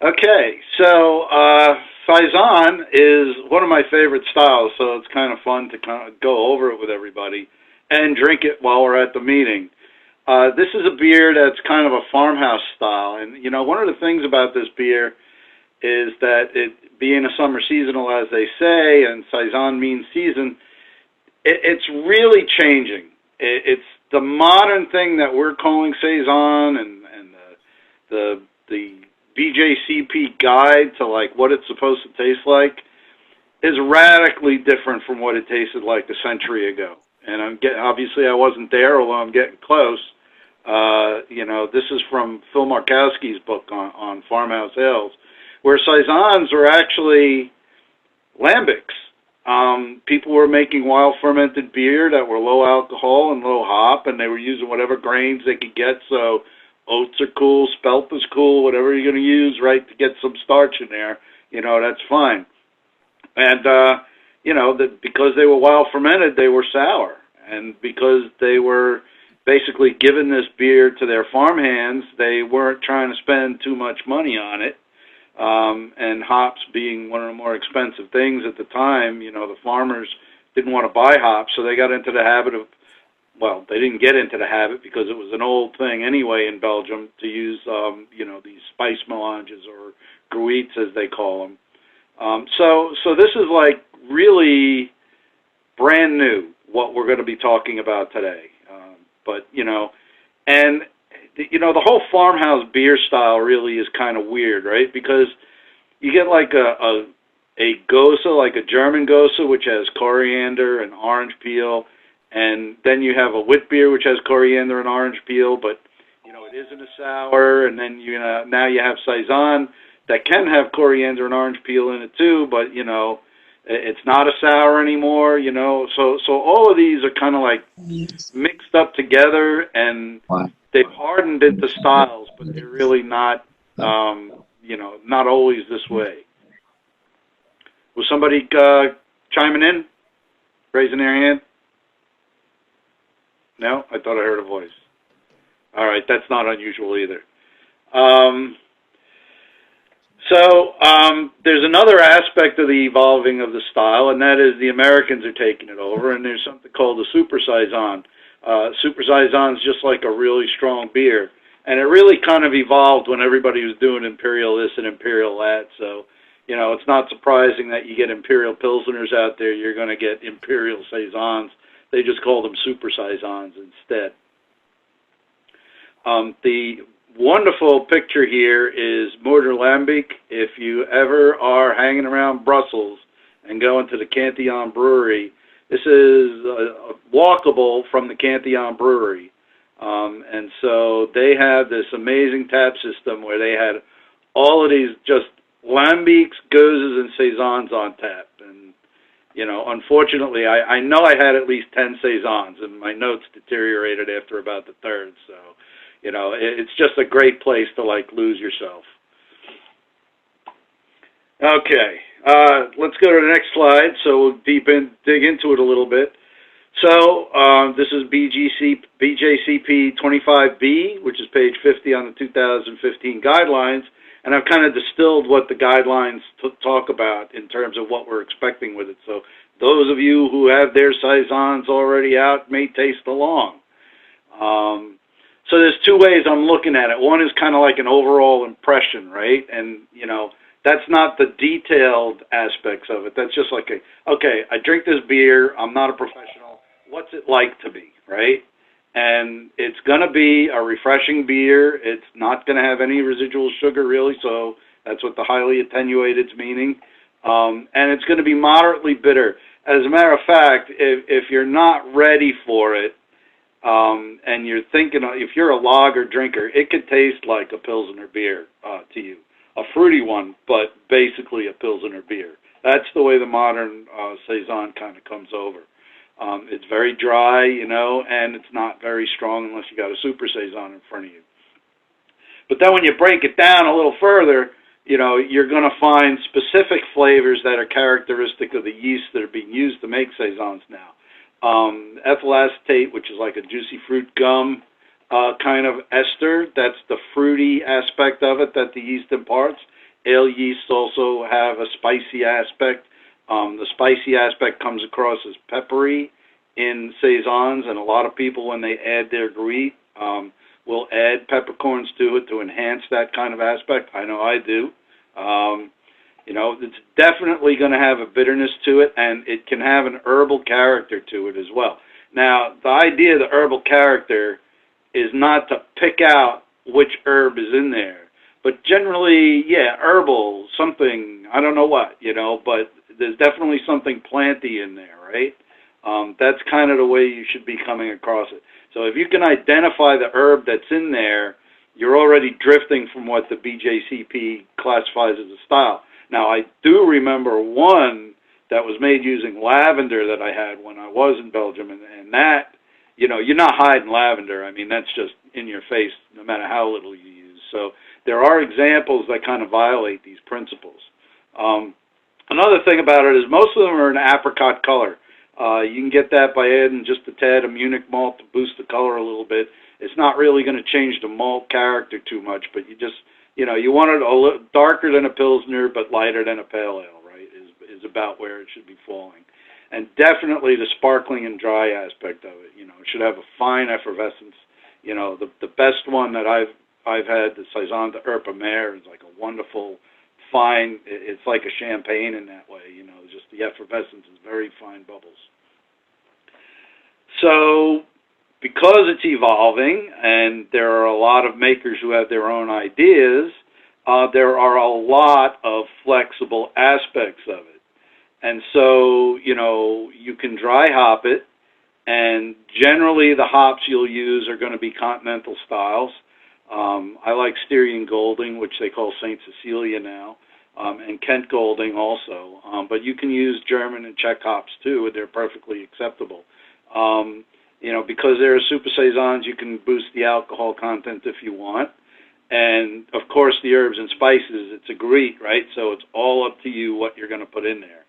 Okay, so Saison is one of my favorite styles, so it's kind of fun to kind of go over it with everybody and drink it while we're at the meeting. This is a beer that's kind of a farmhouse style, and one of the things about this beer is that it being a summer seasonal, as they say, and Saison means season, it's really changing. It's the modern thing that we're calling Saison, and the BJCP guide to like what it's supposed to taste like is radically different from what it tasted like a century ago. And obviously I wasn't there, although I'm getting close. This is from Phil Markowski's book on farmhouse ales, where Saisons were actually lambics. People were making wild fermented beer that were low alcohol and low hop, and they were using whatever grains they could get. So oats are cool, spelt is cool, whatever you're going to use, right, to get some starch in there, that's fine. And, because they were wild fermented, they were sour. And because they were basically giving this beer to their farmhands, they weren't trying to spend too much money on it. And hops being one of the more expensive things at the time, the farmers didn't want to buy hops, so they got into the habit of, well, they didn't get into the habit because it was an old thing anyway in Belgium to use, these spice melanges or gruits as they call them. So this is like really brand new what we're going to be talking about today. The whole farmhouse beer style really is kind of weird, right? Because you get like a Gose, like a German Gose, which has coriander and orange peel, and then you have a wit beer which has coriander and orange peel, but it isn't a sour, and then now you have Saison that can have coriander and orange peel in it too, but it's not a sour anymore, so all of these are kind of like mixed up together, and they've hardened into styles, but they're really not, not always this way. Was somebody chiming in? Raising their hand? No? I thought I heard a voice. All right, that's not unusual either. There's another aspect of the evolving of the style, and that is the Americans are taking it over, and there's something called the Super Saison. Super Saison is just like a really strong beer, and it really kind of evolved when everybody was doing Imperial this and Imperial that, so, it's not surprising that you get Imperial Pilsners out there, you're going to get Imperial Saisons. They just call them Super Saisons instead. The wonderful picture here is Mortar Lambic. If you ever are hanging around Brussels and going to the Cantillon Brewery, this is walkable from the Cantillon Brewery. And so they have this amazing tap system where they had all of these just Lambics, Goses, and Saisons on tap. And, unfortunately, I know I had at least 10 Saisons, and my notes deteriorated after about the third. So, it's just a great place to, lose yourself. Okay, let's go to the next slide, so we'll dig into it a little bit. So, this is BJCP 25B, which is page 50 on the 2015 guidelines, and I've kind of distilled what the guidelines talk about in terms of what we're expecting with it. So, those of you who have their Saisons already out may taste along. So there's two ways I'm looking at it. One is kind of like an overall impression, right? And, that's not the detailed aspects of it. That's just like, okay, I drink this beer. I'm not a professional. What's it like to be, right? And it's going to be a refreshing beer. It's not going to have any residual sugar, really, so that's what the highly attenuated's meaning. And it's going to be moderately bitter. As a matter of fact, if you're not ready for it, and you're thinking, if you're a lager drinker, it could taste like a Pilsner beer to you. A fruity one, but basically a Pilsner beer. That's the way the modern Saison kind of comes over. It's very dry, and it's not very strong unless you got a Super Saison in front of you. But then when you break it down a little further, you're going to find specific flavors that are characteristic of the yeast that are being used to make Saisons now. Ethyl acetate, which is like a juicy fruit gum kind of ester. That's the fruity aspect of it that the yeast imparts. Ale yeasts also have a spicy aspect. The spicy aspect comes across as peppery in Saisons, and a lot of people, when they add their Wheat, will add peppercorns to it to enhance that kind of aspect. I know I do. It's definitely going to have a bitterness to it, and it can have an herbal character to it as well. Now, the idea of the herbal character is not to pick out which herb is in there, but generally, yeah, herbal, something, I don't know what, but there's definitely something planty in there, right? That's kind of the way you should be coming across it. So if you can identify the herb that's in there, you're already drifting from what the BJCP classifies as a style. Now, I do remember one that was made using lavender that I had when I was in Belgium, and that, you're not hiding lavender. I mean, that's just in your face, no matter how little you use. So there are examples that kind of violate these principles. Another thing about it is most of them are an apricot color. You can get that by adding just a tad of Munich malt to boost the color a little bit. It's not really going to change the malt character too much, but you just, you want it a little darker than a Pilsner, but lighter than a Pale Ale, right, is about where it should be falling. And definitely the sparkling and dry aspect of it, it should have a fine effervescence. The best one that I've had, the Saison de Herbe Mer, is like a wonderful, fine, it's like a champagne in that way, just the effervescence is very fine bubbles. So, because it's evolving, and there are a lot of makers who have their own ideas, there are a lot of flexible aspects of it. And so, you can dry hop it, and generally the hops you'll use are going to be continental styles. I like Styrian Golding, which they call St. Cecilia now, and Kent Golding also. But you can use German and Czech hops too, they're perfectly acceptable. Because they're super Saisons, you can boost the alcohol content if you want. And, of course, the herbs and spices, it's a Wheat, right? So it's all up to you what you're going to put in there.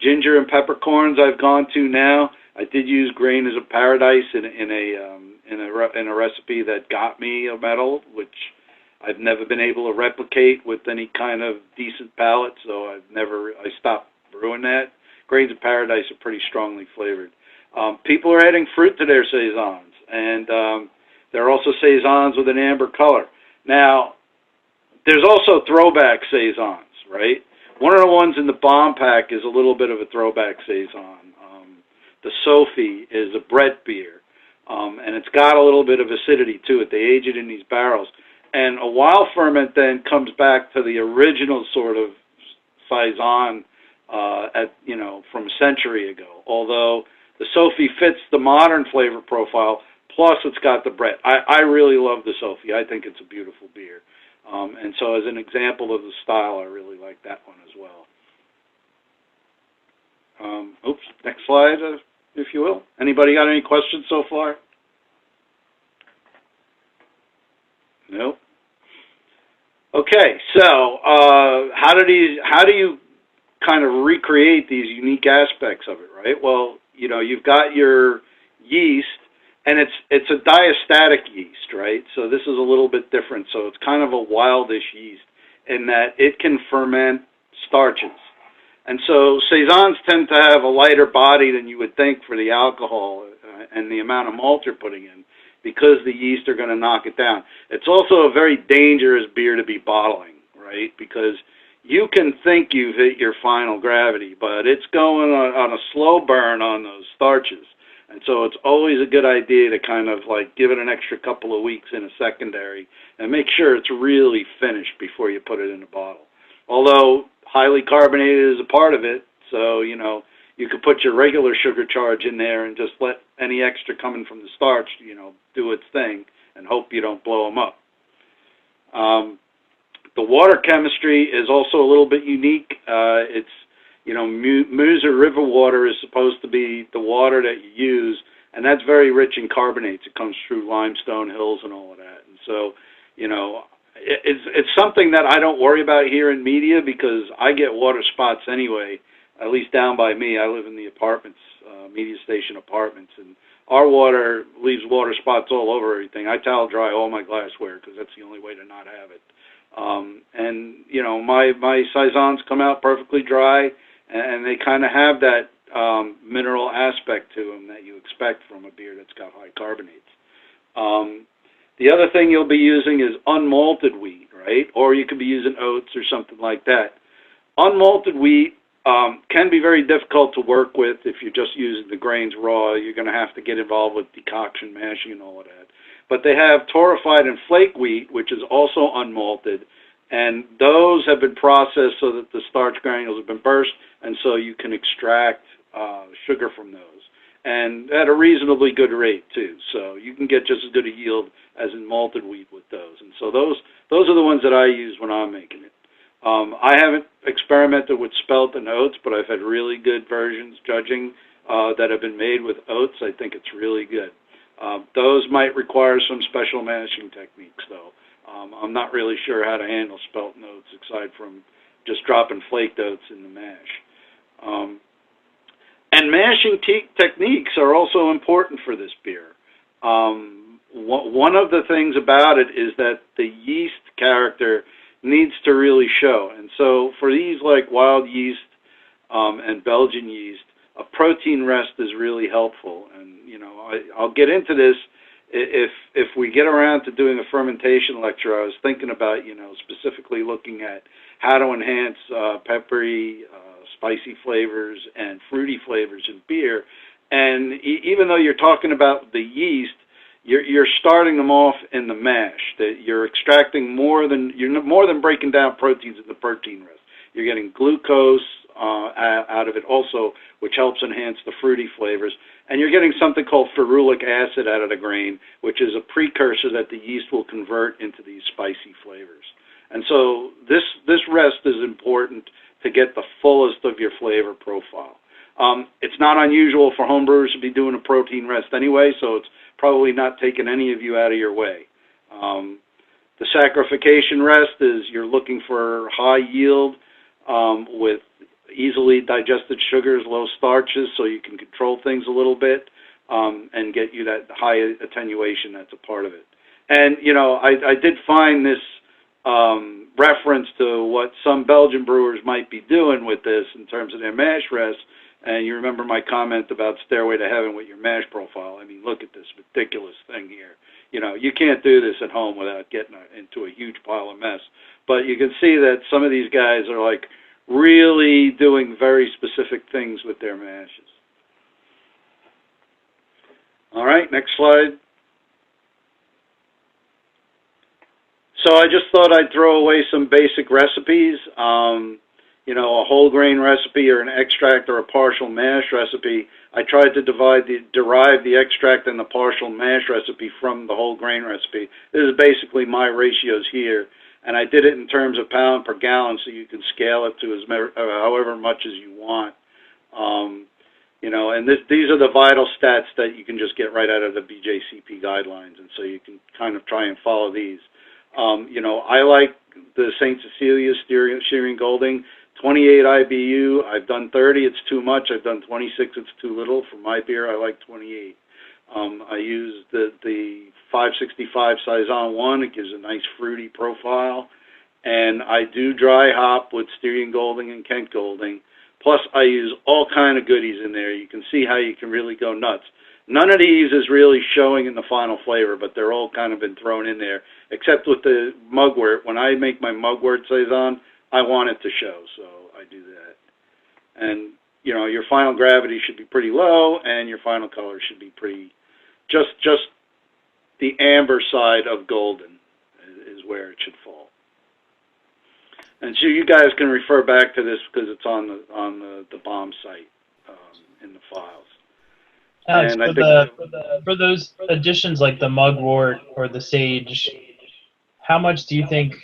Ginger and peppercorns I've gone to now. I did use Grain as a Paradise in a recipe that got me a medal, which I've never been able to replicate with any kind of decent palate, so I stopped brewing that. Grains of Paradise are pretty strongly flavored. People are adding fruit to their Saisons, and there are also Saisons with an amber color. Now, there's also Throwback Saisons, right? One of the ones in the bomb pack is a little bit of a Throwback Saison. The Sophie is a Brett beer, and it's got a little bit of acidity to it. They age it in these barrels. And a wild ferment then comes back to the original sort of Saison from a century ago, although the Sophie fits the modern flavor profile, plus it's got the Brett. I really love the Sophie. I think it's a beautiful beer. And so as an example of the style, I really like that one as well. Next slide, if you will. Anybody got any questions so far? Nope. Okay, so how do you kind of recreate these unique aspects of it, right? Well, you've got your yeast, and it's a diastatic yeast, right? So this is a little bit different. So it's kind of a wildish yeast in that it can ferment starches. And so Saisons tend to have a lighter body than you would think for the alcohol and the amount of malt you're putting in, because the yeast are going to knock it down. It's also a very dangerous beer to be bottling, right? Because you can think you've hit your final gravity, but it's going on a slow burn on those starches. And so it's always a good idea to kind of like give it an extra couple of weeks in a secondary and make sure it's really finished before you put it in a bottle. Although highly carbonated is a part of it, so, you could put your regular sugar charge in there and just let any extra coming from the starch, do its thing and hope you don't blow them up. The water chemistry is also a little bit unique. It's, Meuse River water is supposed to be the water that you use, and that's very rich in carbonates. It comes through limestone hills and all of that. And so, it's something that I don't worry about here in Media because I get water spots anyway, at least down by me. I live in the apartments, Media Station apartments, and our water leaves water spots all over everything. I towel dry all my glassware because that's the only way to not have it. And my Saisons come out perfectly dry, and they kind of have that mineral aspect to them that you expect from a beer that's got high carbonates. The other thing you'll be using is unmalted wheat, right? Or you could be using oats or something like that. Unmalted wheat can be very difficult to work with if you're just using the grains raw. You're going to have to get involved with decoction, mashing, and all of that. But they have torrefied and flake wheat, which is also unmalted, and those have been processed so that the starch granules have been burst, and so you can extract sugar from those, and at a reasonably good rate too. So you can get just as good a yield as in malted wheat with those. And so those are the ones that I use when I'm making it. I haven't experimented with spelt and oats, but I've had really good versions judging that have been made with oats. I think it's really good. Those might require some special mashing techniques, though. I'm not really sure how to handle spelt and oats aside from just dropping flaked oats in the mash. And mashing techniques are also important for this beer. One of the things about it is that the yeast character needs to really show. And so for these like wild yeast and Belgian yeast, a protein rest is really helpful. And, I'll get into this if we get around to doing a fermentation lecture. I was thinking about, specifically looking at how to enhance peppery, spicy flavors and fruity flavors in beer. And even though you're talking about the yeast, you're starting them off in the mash. That you're extracting more than breaking down proteins in the protein rest. You're getting glucose out of it also, which helps enhance the fruity flavors. And you're getting something called ferulic acid out of the grain, which is a precursor that the yeast will convert into these spicy flavors. And so this rest is important to get the fullest of your flavor profile. It's not unusual for homebrewers to be doing a protein rest anyway, so it's probably not taking any of you out of your way. The saccharification rest is you're looking for high yield with easily digested sugars, low starches, so you can control things a little bit and get you that high attenuation that's a part of it. And, I did find this reference to what some Belgian brewers might be doing with this in terms of their mash rest. And you remember my comment about Stairway to Heaven with your mash profile. I mean, look at this ridiculous thing here. You can't do this at home without getting into a huge pile of mess. But you can see that some of these guys are like really doing very specific things with their mashes. All right, next slide. So I just thought I'd throw away some basic recipes. A whole grain recipe or an extract or a partial mash recipe. I tried to derive the extract and the partial mash recipe from the whole grain recipe. This is basically my ratios here, and I did it in terms of pound per gallon, so you can scale it to however much as you want. And these are the vital stats that you can just get right out of the BJCP guidelines, and so you can kind of try and follow these. I like the St. Cecilia's Styrian Golding, 28 IBU. I've done 30, it's too much. I've done 26, it's too little. For my beer, I like 28. I use the 565 Saison 1. It gives a nice fruity profile. And I do dry hop with Styrian Golding and Kent Golding. Plus, I use all kind of goodies in there. You can see how you can really go nuts. None of these is really showing in the final flavor, but they're all kind of been thrown in there, except with the mugwort. When I make my mugwort Saison, I want it to show, so I do that. And, your final gravity should be pretty low, and your final color should be pretty, just the amber side of golden is where it should fall. And so you guys can refer back to this because it's on the BOM site in the files. Alex, for those additions like the mugwort or the sage, how much do you think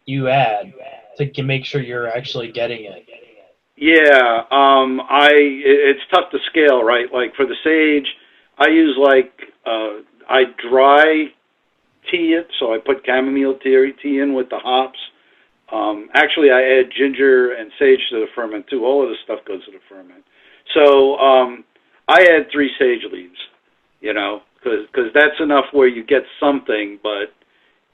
you add to make sure you're actually getting it? Yeah, it's tough to scale, right? Like for the sage, I use I dry tea it, so I put chamomile tea in with the hops. Actually, I add ginger and sage to the ferment too. All of this stuff goes to the ferment. So I add 3 sage leaves, because that's enough where you get something, but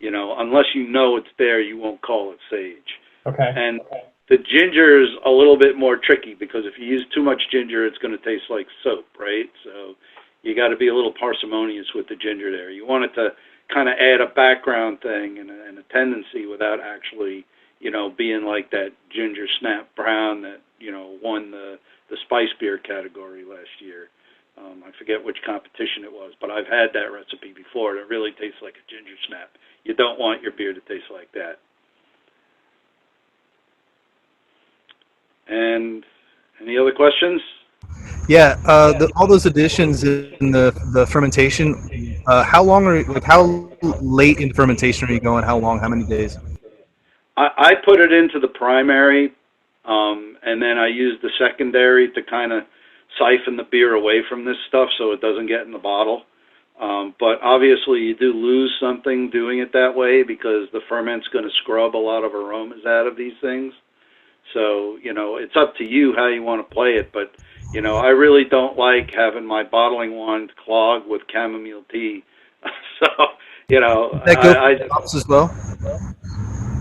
You know, unless you know it's there, you won't call it sage. Okay. And the ginger is a little bit more tricky because if you use too much ginger, it's going to taste like soap, right? So you got to be a little parsimonious with the ginger there. You want it to kind of add a background thing and a tendency without actually, you know, being like that ginger snap brown that, you know, won the spice beer category last year. I forget which competition it was, but I've had that recipe before. It really tastes like a ginger snap. You don't want your beer to taste like that. And any other questions? Yeah, all those additions in the fermentation. How long are like how late in fermentation are you going? How long? How many days? I put it into the primary, and then I use the secondary to kind of siphon the beer away from this stuff so it doesn't get in the bottle. But obviously you do lose something doing it that way because the ferment's going to scrub a lot of aromas out of these things. So, you know, it's up to you how you want to play it. But, you know, I really don't like having my bottling wand clogged with chamomile tea. So, you know. Does that go for the hops as well?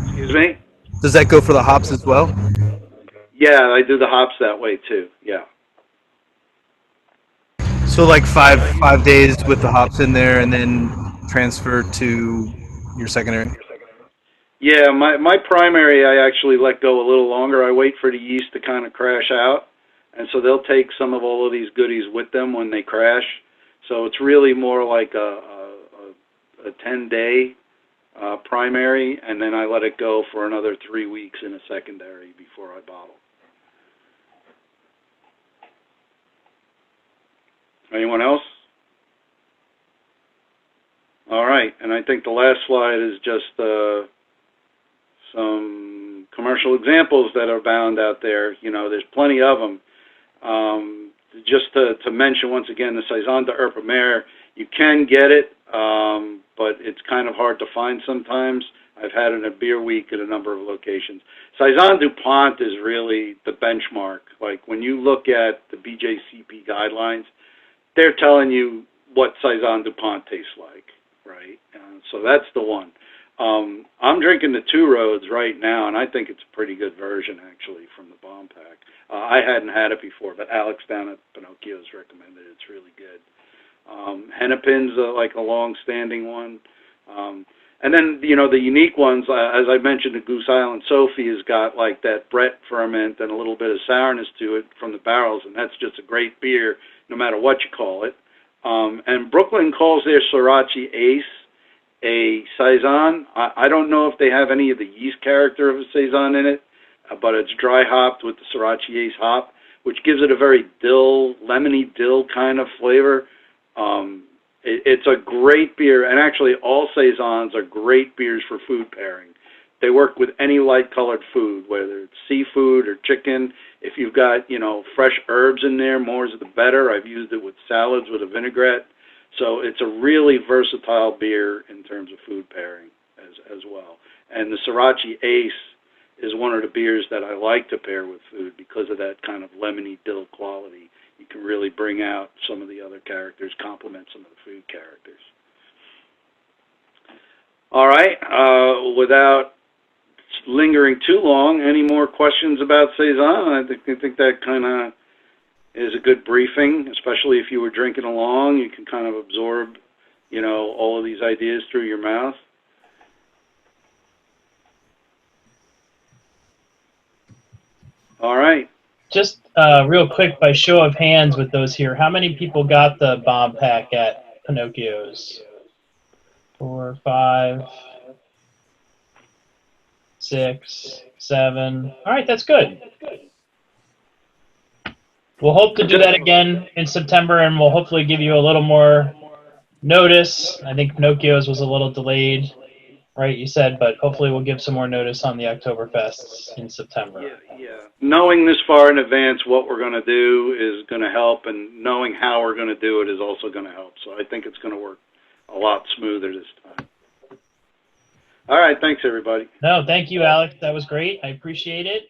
Excuse me? Does that go for the hops as well? Yeah, I do the hops that way too, yeah. So like five days with the hops in there and then transfer to your secondary? Yeah, my primary I actually let go a little longer. I wait for the yeast to kind of crash out, and so they'll take some of all of these goodies with them when they crash. So it's really more like a 10-day primary, and then I let it go for another 3 weeks in a secondary before I bottle. Anyone else? All right, and I think the last slide is just some commercial examples that are bound out there. You know, there's plenty of them. Just to mention once again, the Saison de Herbe Mer, you can get it, but it's kind of hard to find sometimes. I've had it at Beer Week at a number of locations. Saison DuPont is really the benchmark. Like when you look at the BJCP guidelines, they're telling you what Saison DuPont tastes like, right? So that's the one. I'm drinking the Two Roads right now, and I think it's a pretty good version, actually, from the bomb pack. I hadn't had it before, but Alex down at Pinocchio's recommended it. It's really good. Hennepin's like a long-standing one. And then, you know, the unique ones, as I mentioned, the Goose Island Sophie has got like that Brett ferment and a little bit of sourness to it from the barrels, and that's just a great beer no matter what you call it. And Brooklyn calls their Sriracha Ace a Saison. I don't know if they have any of the yeast character of a Saison in it, but it's dry hopped with the Sriracha Ace hop, which gives it a very dill, lemony dill kind of flavor. It's a great beer, and actually all Saisons are great beers for food pairing. They work with any light-colored food, whether it's seafood or chicken. If you've got, you know, fresh herbs in there, more is the better. I've used it with salads with a vinaigrette. So it's a really versatile beer in terms of food pairing as well. And the Sriracha Ace is one of the beers that I like to pair with food because of that kind of lemony dill quality. You can really bring out some of the other characters, complement some of the food characters. All right, without lingering too long, any more questions about Saison? I think that kind of is a good briefing, especially if you were drinking along. You can kind of absorb, you know, all of these ideas through your mouth. All right. Just real quick, by show of hands with those here, how many people got the bomb pack at Pinocchio's? 4, 5, 6, 7. All right, that's good. We'll hope to do that again in September, and we'll hopefully give you a little more notice. I think Pinocchio's was a little delayed, right, you said, but hopefully we'll give some more notice on the Oktoberfests in September. Yeah. Knowing this far in advance what we're going to do is going to help, and knowing how we're going to do it is also going to help. So I think it's going to work a lot smoother this time. All right, thanks, everybody. No, thank you, Alex. That was great. I appreciate it.